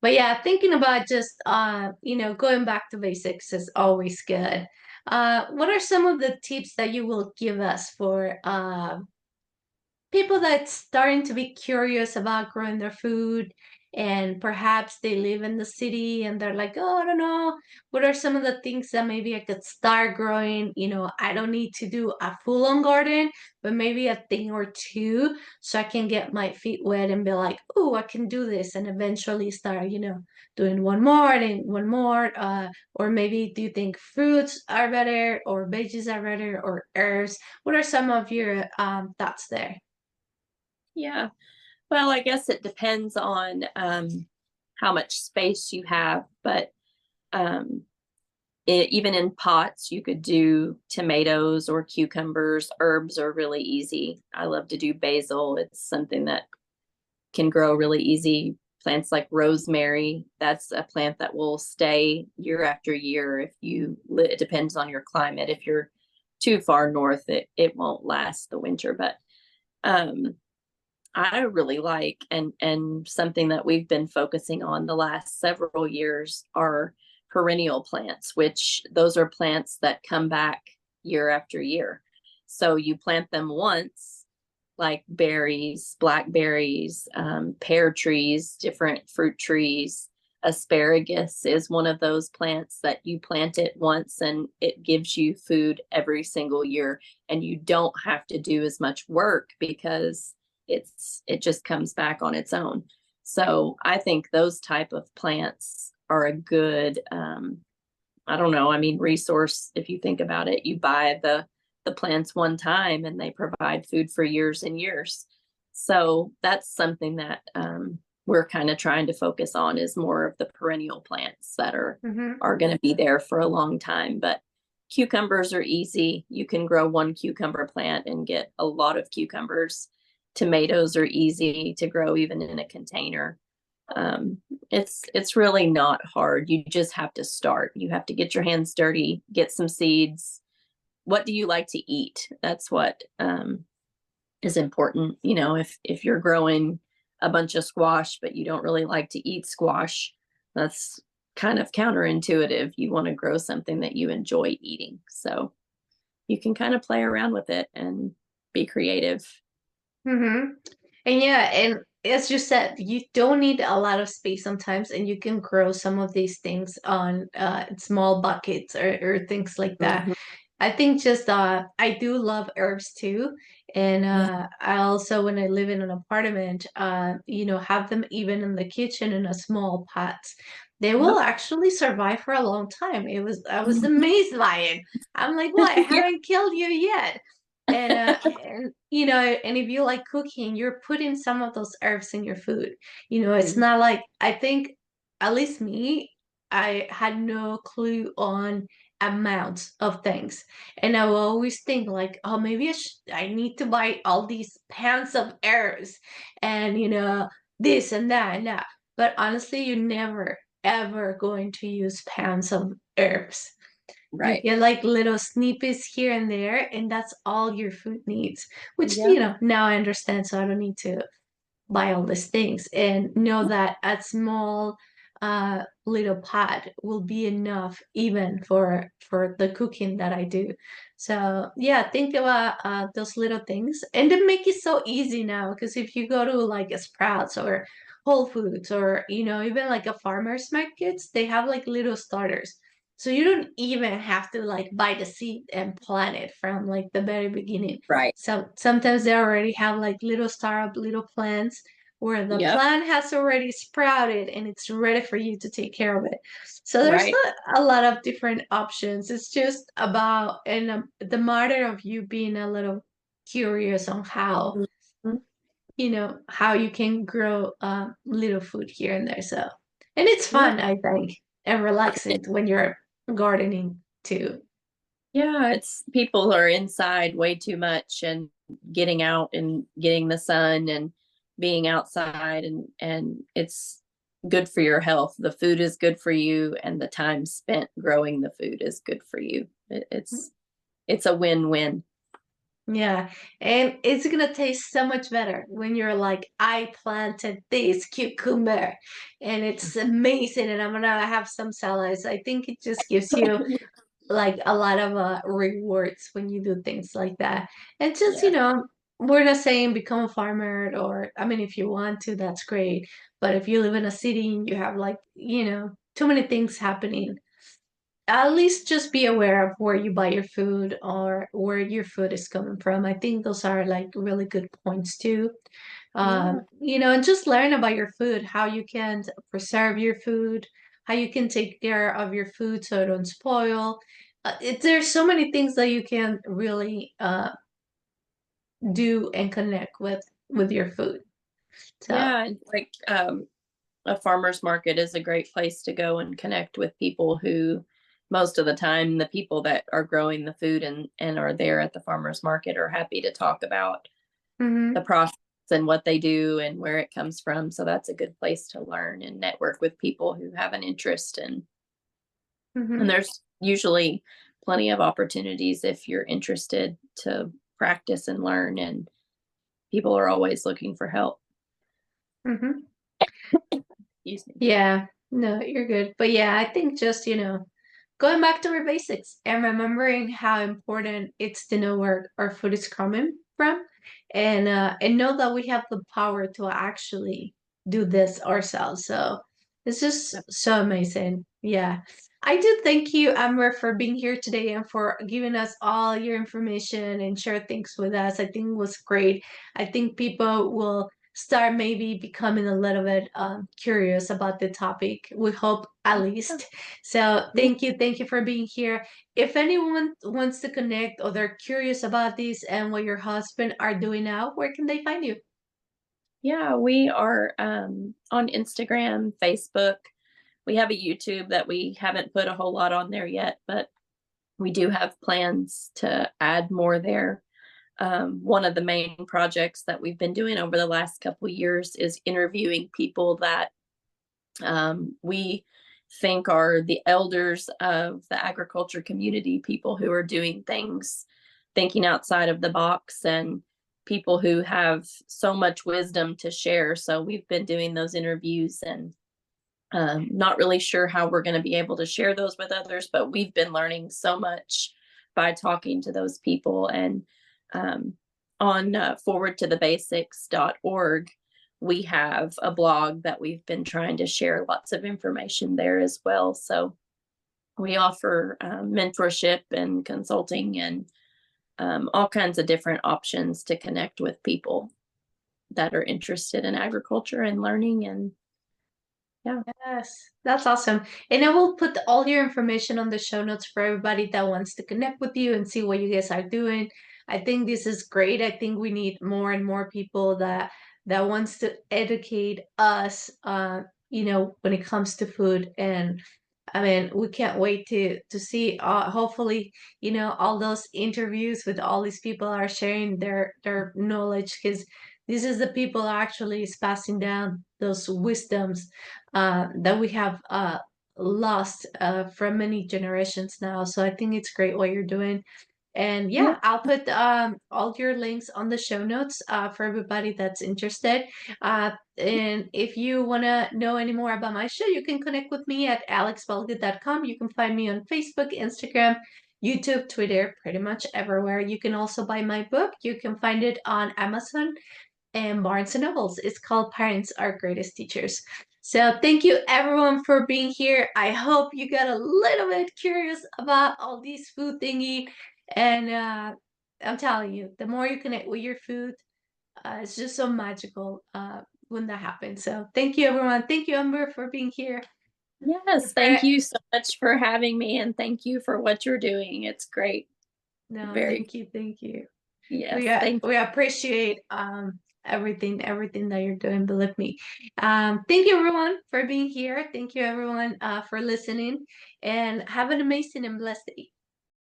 But yeah, thinking about just going back to basics is always good. What are some of the tips that you will give us for people that's starting to be curious about growing their food, and perhaps they live in the city and they're like, oh, I don't know, what are some of the things that maybe I could start growing? I don't need to do a full-on garden, but maybe a thing or two so I can get my feet wet and be like, oh, I can do this, and eventually start, doing one more and one more. Or maybe do you think fruits are better or veggies are better or herbs? What are some of your thoughts there? Yeah. Well, I guess it depends on how much space you have, but um, even in pots, you could do tomatoes or cucumbers. Herbs are really easy. I love to do basil. It's something that can grow really easy. Plants like rosemary, that's a plant that will stay year after year. It depends on your climate. If you're too far north, it won't last the winter. But um, I really like, and something that we've been focusing on the last several years are perennial plants, which those are plants that come back year after year. So you plant them once, like berries, blackberries, pear trees, different fruit trees. Asparagus is one of those plants that you plant it once and it gives you food every single year, and you don't have to do as much work because it just comes back on its own. So I think those type of plants are a good I don't know, I mean, resource. If you think about it, you buy the plants one time and they provide food for years and years. So that's something that we're kind of trying to focus on, is more of the perennial plants that Mm-hmm. are going to be there for a long time. But cucumbers are easy. You can grow one cucumber plant and get a lot of cucumbers. Tomatoes are easy to grow even in a container. Um, it's really not hard. You just have to start. You have to get your hands dirty, get some seeds. What do you like to eat? That's what is important. If you're growing a bunch of squash, but you don't really like to eat squash, that's kind of counterintuitive. You want to grow something that you enjoy eating. So you can kind of play around with it and be creative. Mm-hmm. And yeah, and as you said, you don't need a lot of space sometimes, and you can grow some of these things on small buckets or things like that. Mhm. I think just I do love herbs too. And Yeah. I also, when I live in an apartment, have them even in the kitchen in a small pots. They will Yep. actually survive for a long time. I was amazed by it. I'm like, well, I Yeah. haven't killed you yet. And if you like cooking, you're putting some of those herbs in your food. It's Mhm. not like, I think, at least me, I had no clue on amounts of things. And I will always think like, oh, maybe I need to buy all these pounds of herbs and, this and that and that. But honestly, you're never, ever going to use pounds of herbs. You Right. get like little snippets here and there, and that's all your food needs, which, Yep. now I understand. So I don't need to buy all these things, and know that a small little pot will be enough even for the cooking that I do. So yeah, think about those little things, and they make it so easy now, because if you go to like a Sprouts or Whole Foods, or even like a farmer's markets, they have like little starters. So you don't even have to like buy the seed and plant it from like the very beginning. Right. So sometimes they already have like little startup little plants where the Yep. plant has already sprouted and it's ready for you to take care of it. So there's Right. not a lot of different options. It's just about, and the matter of you being a little curious on Mhm. how you can grow little food here and there. So, and it's Yep. fun, I think, and relaxing when you're gardening too. Yeah, it's people are inside way too much and getting out and getting the sun and being outside, and it's good for your health. The food is good for you and the time spent growing the food is good for you. It's a win-win. Yeah, and it's gonna taste so much better when you're like, I planted this cucumber and it's amazing and I'm gonna have some salads. I think it just gives you like a lot of rewards when you do things like that. And just, Yes. we're not saying become a farmer or, I mean, if you want to, that's great. But if you live in a city and you have like, too many things happening, at least just be aware of where you buy your food or where your food is coming from. I think those are like really good points too. Yeah. And just learn about your food, how you can preserve your food, how you can take care of your food so it don't spoil. There's so many things that you can really do and connect with your food. So, Yeah. And like a farmer's market is a great place to go and connect with people who most of the time the people that are growing the food and are there at the farmer's market are happy to talk about the mhm, process and what they do and where it comes from. So that's a good place to learn and network with people who have an interest and mhm, there's usually plenty of opportunities if you're interested to practice and learn and people are always looking for help. mhm. Excuse me. Yeah, no, you're good. But yeah, I think just, going back to our basics and remembering how important it's to know where our food is coming from and know that we have the power to actually do this ourselves. So it's just so amazing. Yeah. I do thank you, Amber, for being here today and for giving us all your information and share things with us. I think it was great. I think people will start maybe becoming a little bit curious about the topic. We hope at least. So Yeah. thank you for being here. If anyone wants to connect or they're curious about this and what your husband are doing now, where can they find you? Yeah, we are on Instagram, Facebook. We have a YouTube that we haven't put a whole lot on there yet, but we do have plans to add more there. One of the main projects that we've been doing over the last couple of years is interviewing people that we think are the elders of the agriculture community, people who are doing things, thinking outside of the box, and people who have so much wisdom to share. So we've been doing those interviews and not really sure how we're going to be able to share those with others, but we've been learning so much by talking to those people. And on forwardtothebasics.org, we have a blog that we've been trying to share lots of information there as well. So we offer mentorship and consulting and all kinds of different options to connect with people that are interested in agriculture and learning. And yeah. Yes, that's awesome. And I will put all your information on the show notes for everybody that wants to connect with you and see what you guys are doing. I think this is great. I think we need more and more people that wants to educate us when it comes to food. And I mean, we can't wait to see hopefully, all those interviews with all these people are sharing their knowledge because this is the people actually is passing down those wisdoms that we have lost from many generations now. So I think it's great what you're doing. And Yeah. yeah, I'll put all your links on the show notes for everybody that's interested. And if you want to know any more about my show, you can connect with me at alexbalgood.com. You can find me on Facebook, Instagram, YouTube, Twitter, pretty much everywhere. You can also buy my book. You can find it on Amazon and Barnes and Nobles. It's called Parents Are Greatest Teachers. So thank you everyone for being here. I hope you got a little bit curious about all these food thingy. And I'm telling you, the more you connect with your food, it's just so magical when that happens. So thank you everyone. Thank you, Amber, for being here. Yes, thank you so much for having me and thank you for what you're doing. It's great. No, Very, thank you. We yes, thank we appreciate everything that you're doing, believe me. Thank you everyone for being here. Thank you everyone for listening and have an amazing and blessed day.